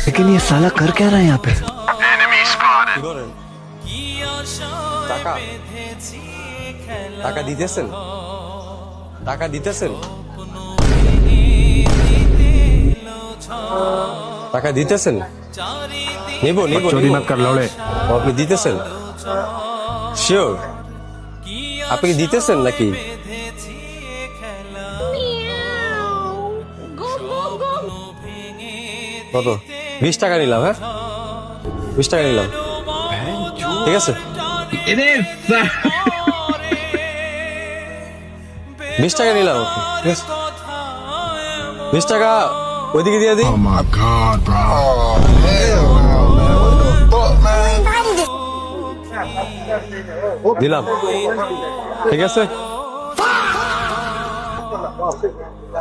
लेकिन ये साला कर क्या रहा है यहाँ पे? কি করেন? টাকা টাকা দিতেছেন? টাকা দিতেছেন? টাকা দিতেছেন? নিব নিব चोरी मत कर लौड़े। আপনি দিতেছেন? শিওর? আপনি কি দিতেছেন নাকি? কত? 20 টাকা নিলাম। হ্যাঁ 20 টাকা নিলাম, ঠিক আছে? 20 টাকা নিলাম, ঠিক আছে? 20 টাকা ওইদিকে দিয়ে দিই। Oh my god, bro. দিলাম, ঠিক আছে?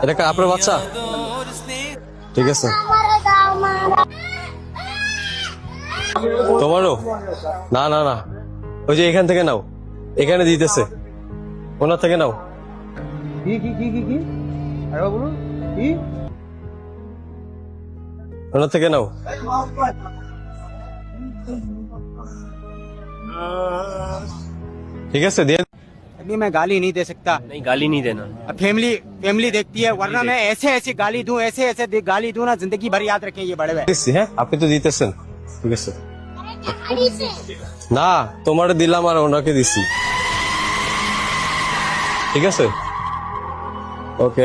এটা কি আপনার বাচ্চা? ঠিক আছে। তোমারও? না না না, ওই যে এখান থেকে নাও, এখানে দিতেছে, ওনার থেকে নাও। ওনার থেকে নাও। ঠিক আছে, দিয়ে अभी मैं गाली नहीं दे सकता। नहीं गाली नहीं देना। अब फैमिली फैमिली देखती है, वरना मैं ऐसे ऐसे गाली दूं, ऐसे ऐसे गाली दूं ना, जिंदगी भर याद रखें ये बड़े भाई। দিচ্ছি। হ্যাঁ আপনি তো দিতেছেন, ঠিক আছে? না তোমার দিলাম আর ওনাকে দিছি, ঠিক আছে? ওকে।